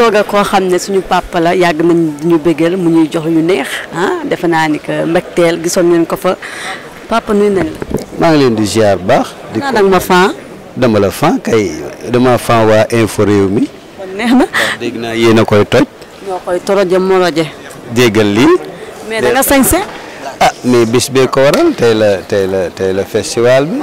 toog ak koo xam ne suñu papa la yàgg nañ ñu bëggal mu ñuy jox yu neex defe naa ni que Mbecteel gisoon ngeen ko fa papa nuyu nañ la. maa ngi leen di ziar baax. di ko nag ma fan. dama la fan kay dama fan waa info réew mi. kon neex na. dégg naa yéen a koy toj. ñoo koy toroje moroje. déggal lii. mais da nga sañse. mais bis bee ko waral tey la festival bi.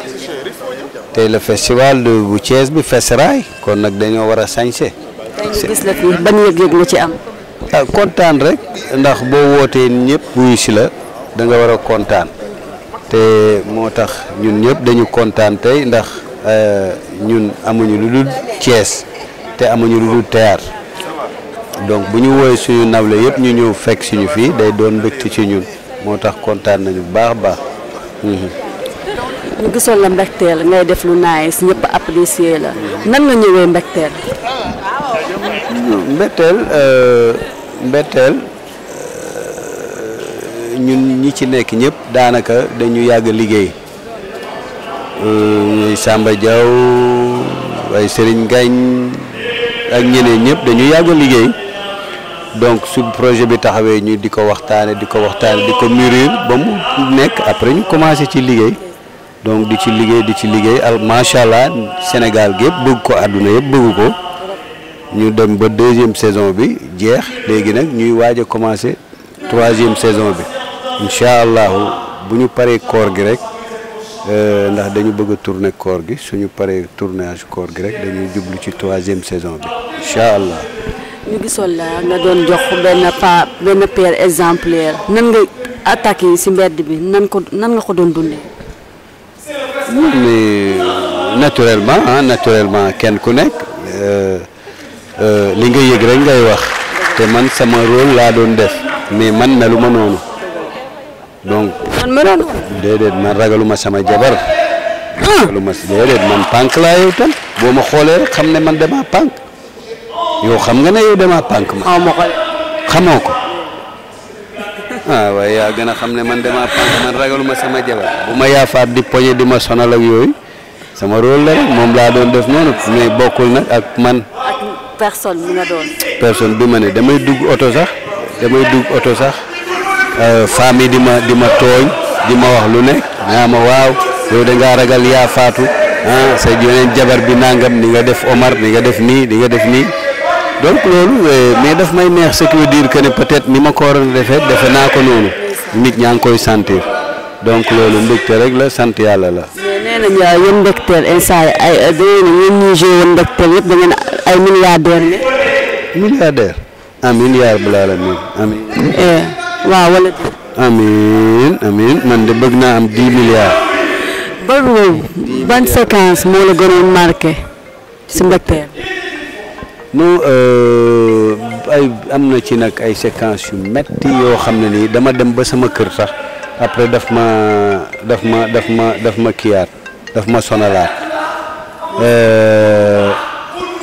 tey la festival bu Thiès bi Fesraay kon nag dañoo war a sañse. tey ñu gis la fii ban yëg-yëg nga ci am. kontaan rek ndax boo wootee ñëpp wuyu si la da nga war a kontaan te moo tax ñun ñëpp dañu kontaan tey ndax ñun amuñu lu dul Thiès te amuñu lu dul théâtre donc bu ñu woowee suñu nawle yëpp ñu ñëw fekk suñu fii day doon mbégte ci ñun moo tax kontaan nañu bu baax a baax. ñu gisoon la Mbecteel ngay def lu nice ñëpp apprécier la nan nga ñëwee Mbecteel. Mbecteel ñun ñi ci nekk ñëpp daanaka dañu yàgg liggéey Samba Diaw ay Serigne Gagne ak ñeneen ñëpp dañu yàgg liggéey donc su projet bi taxawee ñu di ko waxtaane di ko mûrir ba mu nekk après ñu commencé ci liggéey donc di ci liggéey macha allah Sénégal gi yëpp bëgg ko àdduna yëpp bëgg ko. ñu dem ba 2e saison bi jeex léegi nag ñuy waaj a commencé 3e saison bi incha allahu bu ñu paree koor gi rek ndax dañu bëgg a tourner koor gi suñu paree tournage koor gi rek dañuy jublu ci 3e saison bi incha allah. ñu gisoon la nga doon jox benn père exemplaire nan nga attaques yi ci mbedd bi nan nga ko doon dundee. mais naturellement kenn ku nekk. li nga yëg rek ngay wax te man sama rôle laa doon def mais man meluma noonu donc. man meloo noonu. déedéet man ragaluma sama jabar. déedéet man pànk laa yow tam boo ma xoolee rek xam ne man dama pànk yow xam nga ne yow dama pànk ma. xamoo ko waaye yaa gën a xam ne man dama pànk man ragaluma sama jabar bu ma yaafaat di poñe di ma sonal ak yooyu sama rôle la rek moom laa doon def noonu mais bokkul nag ak man. personne bi nga doon. personne bi ma ne damay dugg oto sax femme yi di ma tooñ di ma wax lu nekk naa ma waaw yow da ngaa ragal yaa faatu sa yeneen jabar bi nangam ni nga def Omar ni nga def nii donc loolu mais daf may neex ce qui veut dire que ne peut-être ni ma ko waroon a defee defe naa ko noonu nit ñaa ngi koy sentir donc loolu mbégte rek la sant yàlla la. mais nee nañu yéen Mbecteel instant ay ñuy joué woon Mbecteel yëpp da ngeen ay milliardaire ne. milliardaire. milliard balaa la amiin. waaw wala. amiin man de bëgg naa am 10 milliards. ban séquence moo la gënoon marqué si Mbecteel. non am na ci nag ay séquences yu metti yoo xam ne nii dama dem ba sama kër sax après daf ma kiyaat daf ma sonalaat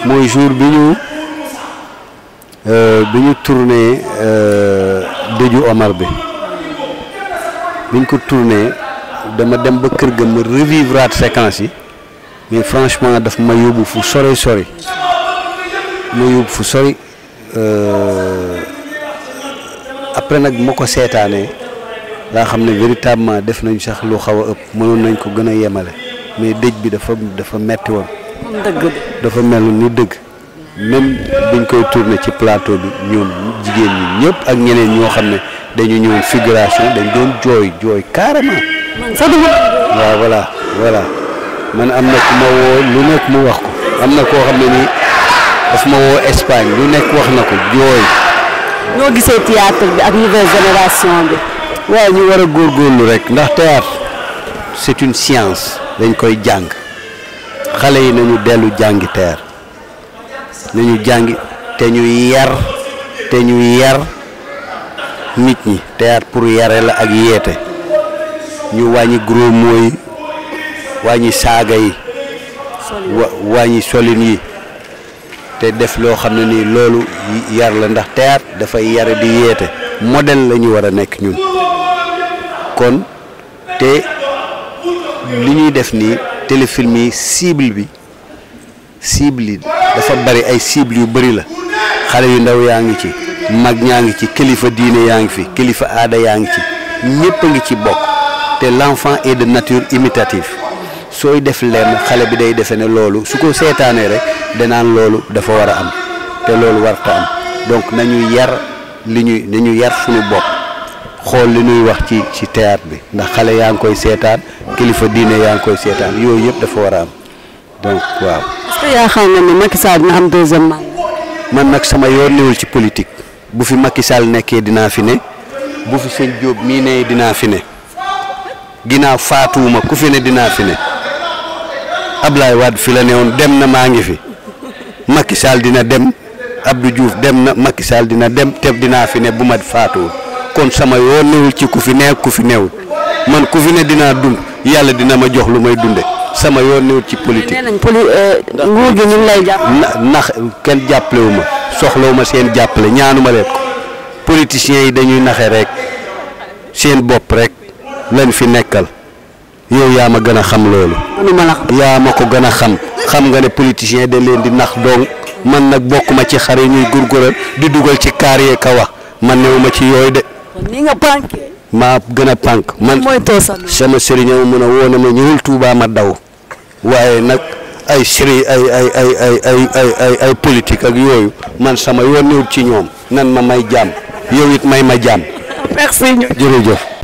mooy jour bi ñu tourné dëju Omar bi biñ ko tourné dama dem ba kër ga ma revivraat séquence yi mais franchement daf ma yóbbu fu sori après nag ma ko seetaanee laa xam ne véritablement def nañ sax lu xaw a ëpp mënoon nañ ko gën a yemale mais dëj bi dafa metti woon. dafa mel ni dëgg même biñ koy tourné ci plateau bi ñoom jigéen ñi ñëpp ak ñeneen ñoo xam ne dañu ñëwoon figuration dañ doon jooy carrément. waaw voilà man am na ku ma woo lu nekk mu wax ko am na koo xam ne nii daf ma woo Espagne lu nekk wax na ko jooy. ñoo gisee théâtre bi ak nouvelle génération bi. waaw ñu war a góorgóorlu rek ndax théâtre c'est une science dañ koy jàng xale yi nañu dellu jàngi théâtre nañu jàngi te ñu yar nit ñi théâtre pour yare la ak yeete ñu wàññi gros mots yi wàññi saaga yi wàññi solin yi te def loo xam ne nii loolu yar la ndax théâtre dafay yare di yeete modèle la ñu war a nekk ñun kon te li ñuy def nii téléfilm yi cible yi dafa bari ay cible yu bari la xale yu ndaw yaa ngi ci mag ñaa ngi ci kilifa diine yaa ngi fi kilifa aada yaa ngi ci ñëpp a ngi ci bokk te l'enfant est de nature imitative sooy def lenn xale bi day defe ne loolu su ko seetaanee rek danaan loolu dafa war a am te loolu warta am donc nañu yar nañu yar suñu bopp xool li ñuy wax ci théâtre bi ndax xale yaa ngi koy seetaan kilifa diine yaa ngi koy seetaan yooyu yëpp dafa war a am donc waaw. est-ce que yaa xam nga ni Macky Sall dina am deuxième mandat. man nag sama yoon newul ci politique bu fi Macky Sall nekkee dinaa fi ne bu fi sëñ Diop mii ne dinaa fi ne ginnaaw faatuwuma ku fi ne dinaa fi ne Ablaye Wade fi la ne woon dem na maa ngi fi Macky Sall dina dem Abdou Diouf dem na Macky Sall dina dem te dinaa fi ne bu ma faatuwul kon sama yoon newul ci ku fi ne ku fi newul man ku fi ne dinaa dund yàlla dina ma jox lu may dunde sama yoon newul ci politique. nee nañ nguur gi ñu ngi lay jàpp. nax kenn jàppalewu ma soxlawu ma seen jàppale ñaanuma leen ko politiciens yi dañuy naxe rek seen bopp rek lañ fi nekkal yow yaa ma gën a xam loolu. yaa ma ko gën a xam nga ne politiciens dañ leen di nax donc man nag bokkuma ci xare ñuy gurgural di dugal ci kaar yee ka wax man newuma ci yooyu de. ni nga pànkee. maa gën a pànk man sama sëriñ ma mën a woo na ma ñëwul Touba ma daw waaye nag ay sëriñ ay politique ak yooyu man sama yoon newul ci ñoom nan ma may jàmm yow it may ma jàmm. merci. jërëjëf.